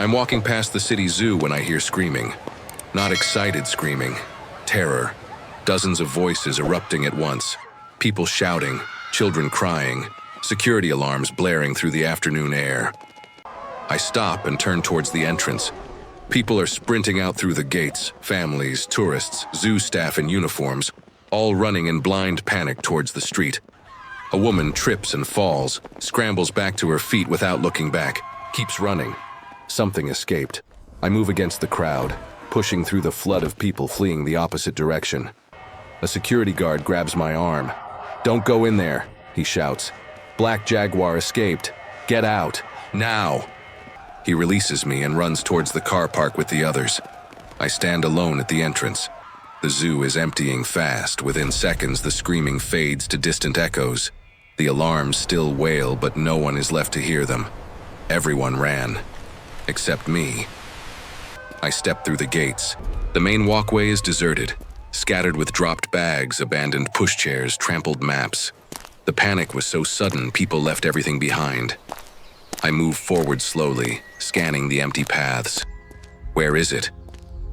I'm walking past the city zoo when I hear screaming. Not excited screaming, terror. Dozens of voices erupting at once. People shouting, children crying, security alarms blaring through the afternoon air. I stop and turn towards the entrance. People are sprinting out through the gates, families, tourists, zoo staff in uniforms, all running in blind panic towards the street. A woman trips and falls, scrambles back to her feet without looking back, keeps running. Something escaped. I move against the crowd, pushing through the flood of people fleeing the opposite direction. A security guard grabs my arm. "Don't go in there," he shouts. "Black Jaguar escaped. Get out, now." He releases me and runs towards the car park with the others. I stand alone at the entrance. The zoo is emptying fast. Within seconds, the screaming fades to distant echoes. The alarms still wail, but no one is left to hear them. Everyone ran, except me. I step through the gates. The main walkway is deserted, scattered with dropped bags, abandoned pushchairs, trampled maps. The panic was so sudden, people left everything behind. I move forward slowly, scanning the empty paths. Where is it?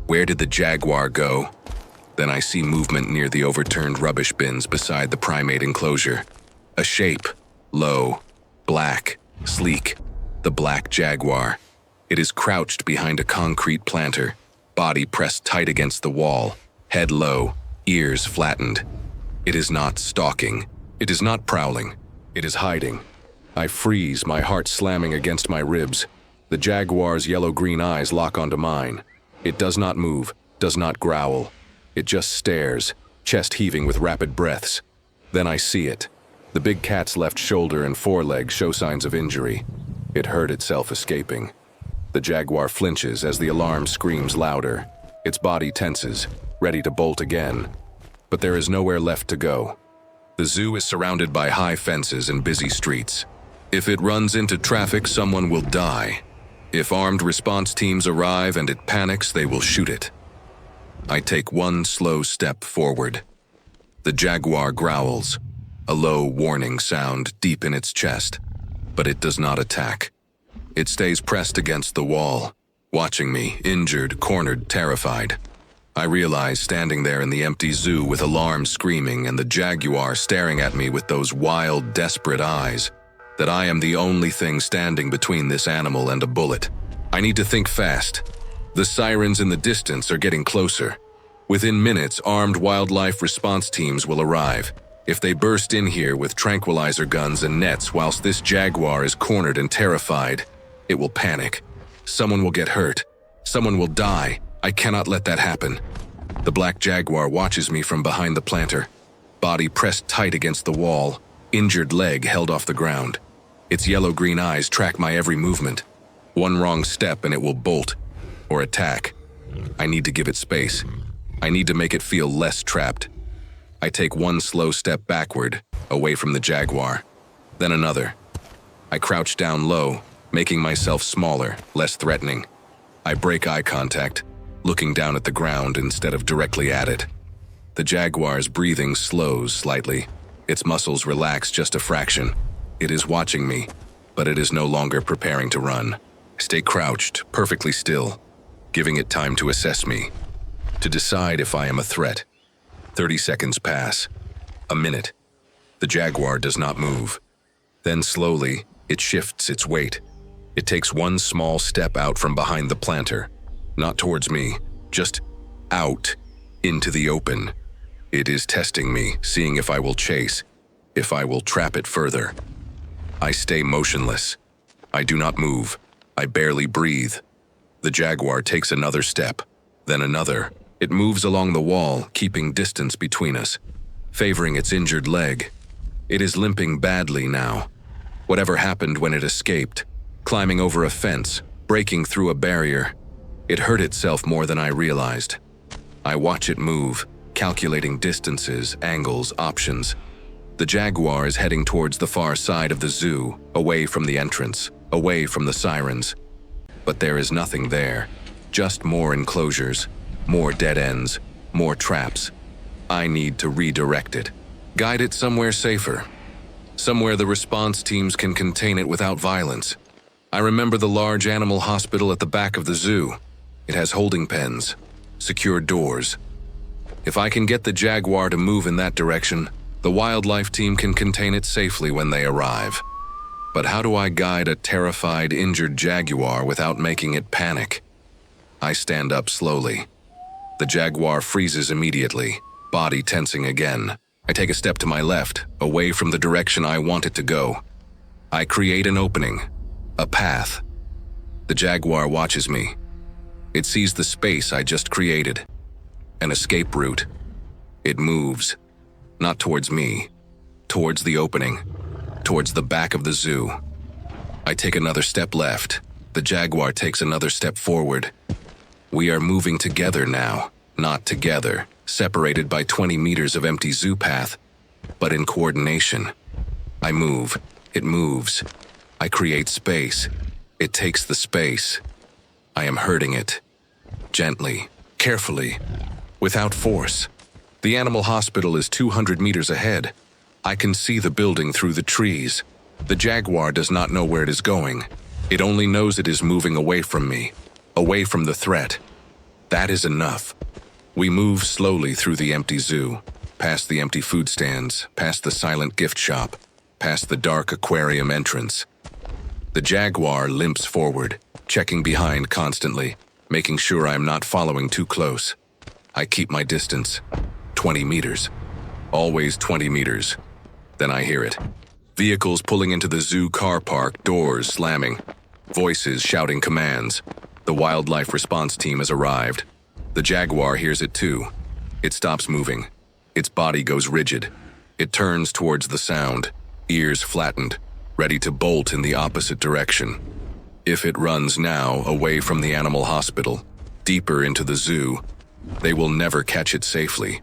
Where did the Jaguar go? Then I see movement near the overturned rubbish bins beside the primate enclosure. A shape, low, black, sleek. The Black Jaguar. It is crouched behind a concrete planter, body pressed tight against the wall, head low, ears flattened. It is not stalking. It is not prowling. It is hiding. I freeze, my heart slamming against my ribs. The Jaguar's yellow-green eyes lock onto mine. It does not move, does not growl. It just stares, chest heaving with rapid breaths. Then I see it. The big cat's left shoulder and foreleg show signs of injury. It hurt itself escaping. The Jaguar flinches as the alarm screams louder. Its body tenses, ready to bolt again. But there is nowhere left to go. The zoo is surrounded by high fences and busy streets. If it runs into traffic, someone will die. If armed response teams arrive and it panics, they will shoot it. I take one slow step forward. The Jaguar growls, a low warning sound deep in its chest, but it does not attack. It stays pressed against the wall, watching me, injured, cornered, terrified. I realize, standing there in the empty zoo with alarms screaming and the Jaguar staring at me with those wild, desperate eyes, that I am the only thing standing between this animal and a bullet. I need to think fast. The sirens in the distance are getting closer. Within minutes, armed wildlife response teams will arrive. If they burst in here with tranquilizer guns and nets whilst this Jaguar is cornered and terrified, it will panic. Someone will get hurt. Someone will die. I cannot let that happen. The Black Jaguar watches me from behind the planter, body pressed tight against the wall, injured leg held off the ground. Its yellow-green eyes track my every movement. One wrong step and it will bolt or attack. I need to give it space. I need to make it feel less trapped. I take one slow step backward, away from the Jaguar, then another. I crouch down low, making myself smaller, less threatening. I break eye contact, looking down at the ground instead of directly at it. The Jaguar's breathing slows slightly. Its muscles relax just a fraction. It is watching me, but it is no longer preparing to run. I stay crouched, perfectly still, giving it time to assess me, to decide if I am a threat. 30 seconds pass. A minute. The Jaguar does not move. Then slowly, it shifts its weight. It takes one small step out from behind the planter. Not towards me, just out, into the open. It is testing me, seeing if I will chase, if I will trap it further. I stay motionless. I do not move. I barely breathe. The Jaguar takes another step, then another. It moves along the wall, keeping distance between us, favoring its injured leg. It is limping badly now. Whatever happened when it escaped, climbing over a fence, breaking through a barrier, it hurt itself more than I realized. I watch it move, calculating distances, angles, options. The Jaguar is heading towards the far side of the zoo, away from the entrance, away from the sirens. But there is nothing there, just more enclosures, more dead ends, more traps. I need to redirect it, guide it somewhere safer, somewhere the response teams can contain it without violence. I remember the large animal hospital at the back of the zoo. It has holding pens, secured doors. If I can get the jaguar to move in that direction, the wildlife team can contain it safely when they arrive. But how do I guide a terrified, injured jaguar without making it panic? I stand up slowly. The jaguar freezes immediately, body tensing again. I take a step to my left, away from the direction I want it to go. I create an opening, a path. The jaguar watches me. It sees the space I just created, an escape route. It moves, not towards me, towards the opening, towards the back of the zoo. I take another step left. The jaguar takes another step forward. We are moving together now, not together, separated by 20 meters of empty zoo path, but in coordination. I move, it moves. I create space. It takes the space. I am hurting it. Gently, carefully, without force. The animal hospital is 200 meters ahead. I can see the building through the trees. The jaguar does not know where it is going. It only knows it is moving away from me, away from the threat. That is enough. We move slowly through the empty zoo, past the empty food stands, past the silent gift shop, past the dark aquarium entrance. The jaguar limps forward, checking behind constantly, making sure I am not following too close. I keep my distance. 20 meters. Always 20 meters. Then I hear it. Vehicles pulling into the zoo car park, doors slamming. Voices shouting commands. The wildlife response team has arrived. The jaguar hears it too. It stops moving. Its body goes rigid. It turns towards the sound, ears flattened, ready to bolt in the opposite direction. If it runs now away from the animal hospital, deeper into the zoo, they will never catch it safely.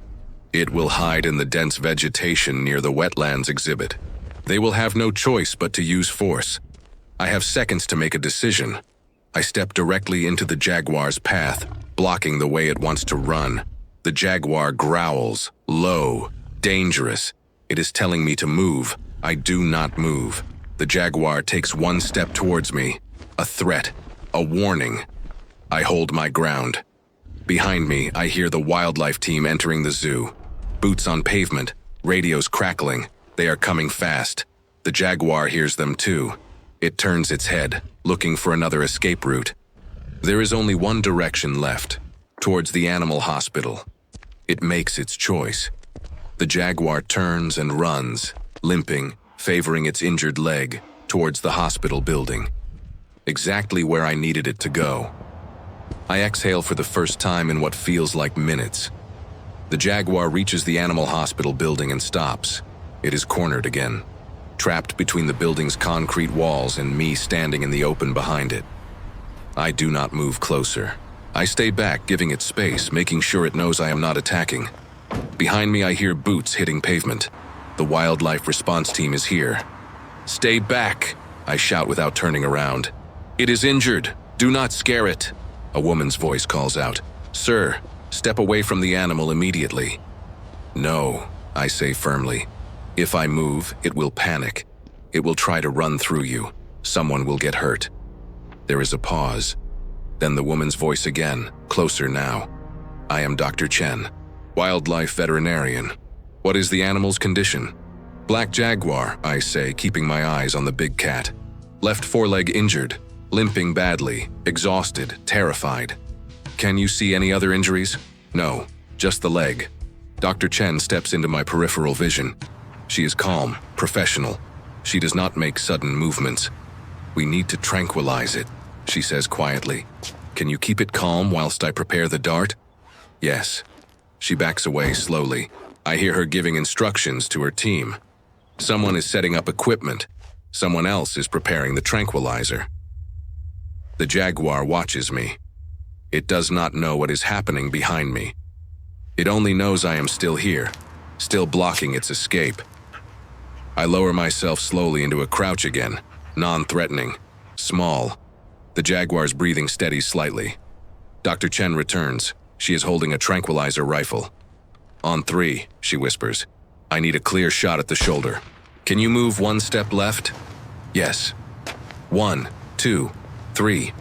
It will hide in the dense vegetation near the wetlands exhibit. They will have no choice but to use force. I have seconds to make a decision. I step directly into the jaguar's path, blocking the way it wants to run. The jaguar growls, low, dangerous. It is telling me to move. I do not move. The jaguar takes one step towards me. A threat, a warning. I hold my ground. Behind me, I hear the wildlife team entering the zoo. Boots on pavement, radios crackling. They are coming fast. The jaguar hears them too. It turns its head, looking for another escape route. There is only one direction left, towards the animal hospital. It makes its choice. The jaguar turns and runs, limping, favoring its injured leg, towards the hospital building. Exactly where I needed it to go. I exhale for the first time in what feels like minutes. The jaguar reaches the animal hospital building and stops. It is cornered again, trapped between the building's concrete walls and me standing in the open behind it. I do not move closer. I stay back, giving it space, making sure it knows I am not attacking. Behind me, I hear boots hitting pavement. The wildlife response team is here. "Stay back," I shout without turning around. "It is injured. Do not scare it." A woman's voice calls out. "Sir, step away from the animal immediately." "No," I say firmly. "If I move, it will panic. It will try to run through you. Someone will get hurt." There is a pause. Then the woman's voice again, closer now. "I am Dr. Chen, wildlife veterinarian. What is the animal's condition?" "Black jaguar," I say, keeping my eyes on the big cat. "Left foreleg injured, limping badly, exhausted, terrified." "Can you see any other injuries?" "No, just the leg." Dr. Chen steps into my peripheral vision. She is calm, professional. She does not make sudden movements. "We need to tranquilize it," she says quietly. "Can you keep it calm whilst I prepare the dart?" "Yes." She backs away slowly. I hear her giving instructions to her team. Someone is setting up equipment. Someone else is preparing the tranquilizer. The jaguar watches me. It does not know what is happening behind me. It only knows I am still here, still blocking its escape. I lower myself slowly into a crouch again, non-threatening, small. The jaguar's breathing steadies slightly. Dr. Chen returns. She is holding a tranquilizer rifle. "On 3, she whispers. "I need a clear shot at the shoulder. Can you move one step left?" "Yes." 1, 2, 3.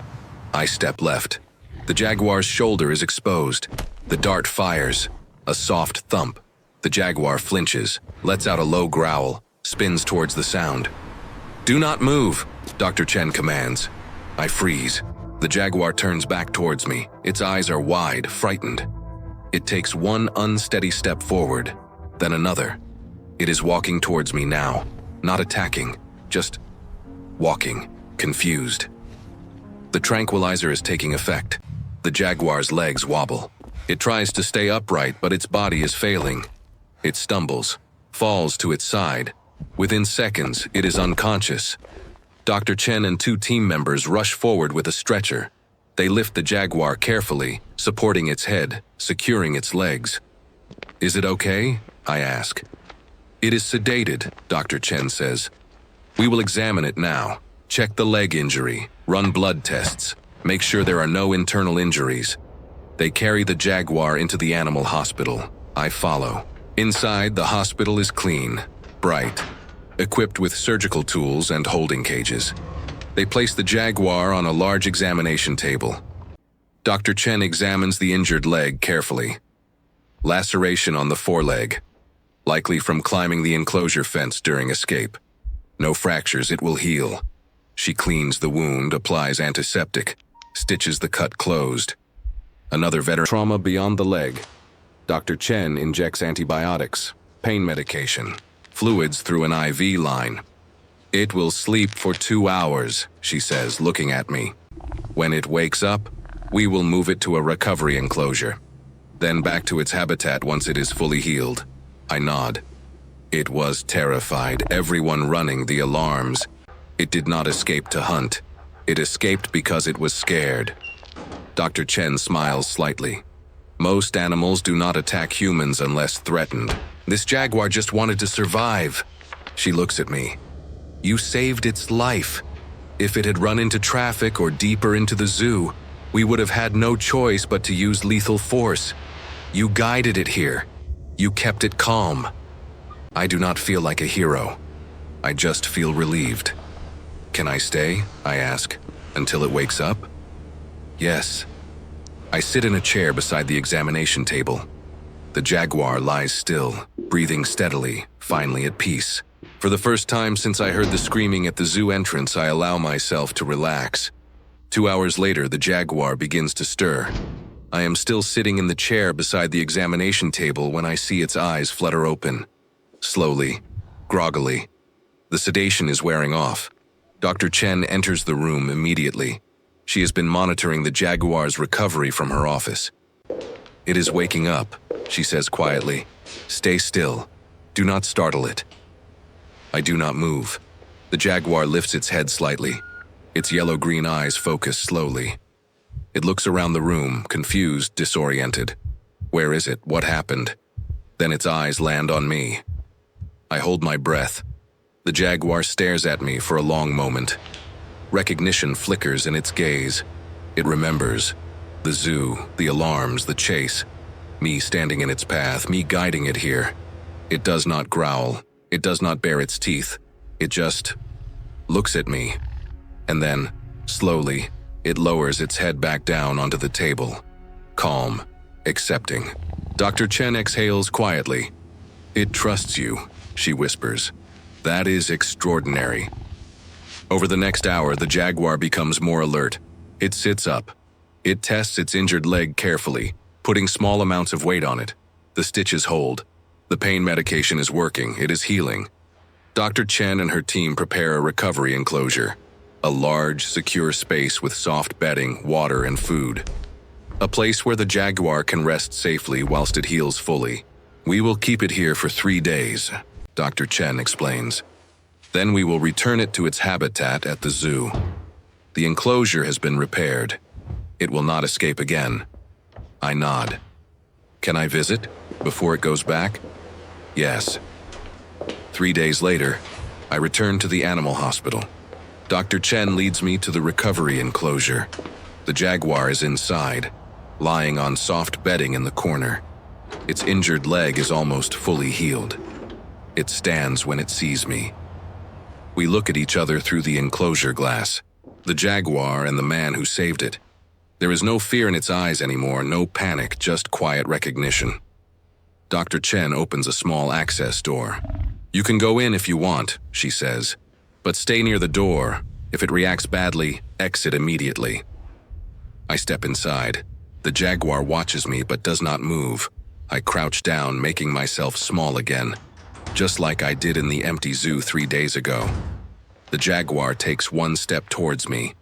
I step left. The jaguar's shoulder is exposed. The dart fires. A soft thump. The jaguar flinches, lets out a low growl, spins towards the sound. "Do not move," Dr. Chen commands. I freeze. The jaguar turns back towards me. Its eyes are wide, frightened. It takes one unsteady step forward, then another. It is walking towards me now, not attacking, just walking, confused. The tranquilizer is taking effect. The jaguar's legs wobble. It tries to stay upright, but its body is failing. It stumbles, falls to its side. Within seconds, it is unconscious. Dr. Chen and 2 team members rush forward with a stretcher. They lift the jaguar carefully, supporting its head, securing its legs. "Is it okay?" I ask. "It is sedated," Dr. Chen says. "We will examine it now. Check the leg injury, run blood tests, make sure there are no internal injuries." They carry the jaguar into the animal hospital. I follow. Inside, the hospital is clean, bright, equipped with surgical tools and holding cages. They place the jaguar on a large examination table. Dr. Chen examines the injured leg carefully. Laceration on the foreleg, likely from climbing the enclosure fence during escape. No fractures, it will heal. She cleans the wound, applies antiseptic, stitches the cut closed. Another veteran trauma beyond the leg. Dr. Chen injects antibiotics, pain medication, fluids through an IV line. "It will sleep for 2 hours," she says, looking at me. "When it wakes up, we will move it to a recovery enclosure. Then back to its habitat once it is fully healed." I nod. It was terrified, everyone running, the alarms. It did not escape to hunt. It escaped because it was scared. Dr. Chen smiles slightly. "Most animals do not attack humans unless threatened. This jaguar just wanted to survive." She looks at me. "You saved its life. If it had run into traffic or deeper into the zoo, we would have had no choice but to use lethal force. You guided it here. You kept it calm." I do not feel like a hero. I just feel relieved. "Can I stay?" I ask, "until it wakes up?" "Yes." I sit in a chair beside the examination table. The jaguar lies still, breathing steadily, finally at peace. For the first time since I heard the screaming at the zoo entrance, I allow myself to relax. 2 hours later, the jaguar begins to stir. I am still sitting in the chair beside the examination table when I see its eyes flutter open. Slowly, groggily. The sedation is wearing off. Dr. Chen enters the room immediately. She has been monitoring the jaguar's recovery from her office. "It is waking up," she says quietly. "Stay still. Do not startle it." I do not move. The jaguar lifts its head slightly. Its yellow-green eyes focus slowly. It looks around the room, confused, disoriented. Where is it? What happened? Then its eyes land on me. I hold my breath. The jaguar stares at me for a long moment. Recognition flickers in its gaze. It remembers. The zoo, the alarms, the chase. Me standing in its path, me guiding it here. It does not growl. It does not bare its teeth. It just looks at me. And then, slowly, it lowers its head back down onto the table. Calm, accepting. Dr. Chen exhales quietly. "It trusts you," she whispers. "That is extraordinary." Over the next hour, the jaguar becomes more alert. It sits up. It tests its injured leg carefully, putting small amounts of weight on it. The stitches hold. The pain medication is working. It is healing. Dr. Chen and her team prepare a recovery enclosure. A large, secure space with soft bedding, water, and food. A place where the jaguar can rest safely whilst it heals fully. "We will keep it here for 3 days," Dr. Chen explains. "Then we will return it to its habitat at the zoo. The enclosure has been repaired. It will not escape again." I nod. "Can I visit before it goes back?" "Yes." 3 days later, I return to the animal hospital. Dr. Chen leads me to the recovery enclosure. The jaguar is inside, lying on soft bedding in the corner. Its injured leg is almost fully healed. It stands when it sees me. We look at each other through the enclosure glass. The jaguar and the man who saved it. There is no fear in its eyes anymore, no panic, just quiet recognition. Dr. Chen opens a small access door. "You can go in if you want," she says, "but stay near the door. If it reacts badly, exit immediately." I step inside. The jaguar watches me but does not move. I crouch down, making myself small again, just like I did in the empty zoo 3 days ago. The jaguar takes one step towards me,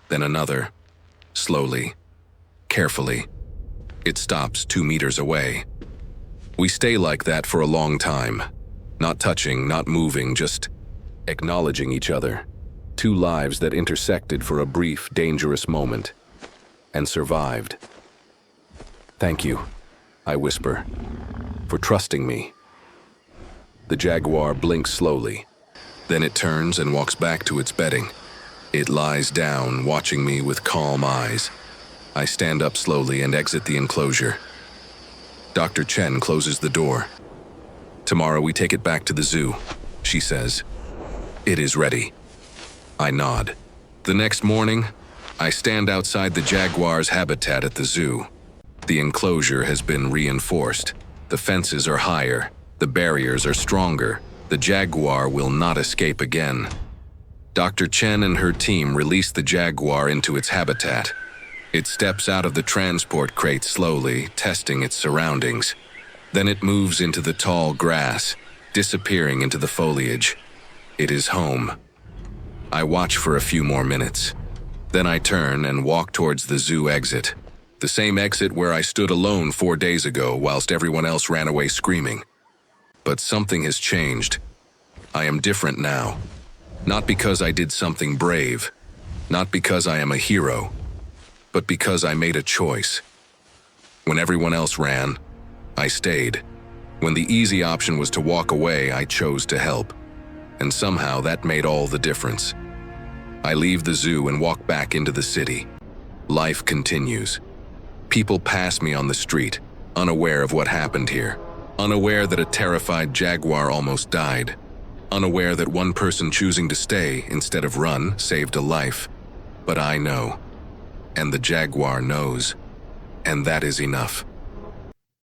then another, slowly, carefully. It stops 2 meters away. We stay like that for a long time, not touching, not moving, just acknowledging each other. 2 lives that intersected for a brief, dangerous moment, and survived. "Thank you," I whisper, "for trusting me." The jaguar blinks slowly. Then it turns and walks back to its bedding. It lies down, watching me with calm eyes. I stand up slowly and exit the enclosure. Dr. Chen closes the door. "Tomorrow we take it back to the zoo," she says. "It is ready." I nod. The next morning, I stand outside the jaguar's habitat at the zoo. The enclosure has been reinforced. The fences are higher. The barriers are stronger. The jaguar will not escape again. Dr. Chen and her team release the jaguar into its habitat. It steps out of the transport crate slowly, testing its surroundings. Then it moves into the tall grass, disappearing into the foliage. It is home. I watch for a few more minutes. Then I turn and walk towards the zoo exit. The same exit where I stood alone 4 days ago whilst everyone else ran away screaming. But something has changed. I am different now. Not because I did something brave, not because I am a hero, but because I made a choice. When everyone else ran, I stayed. When the easy option was to walk away, I chose to help. And somehow that made all the difference. I leave the zoo and walk back into the city. Life continues. People pass me on the street, unaware of what happened here. Unaware that a terrified jaguar almost died. Unaware that one person choosing to stay instead of run saved a life. But I know. And the jaguar knows. And that is enough.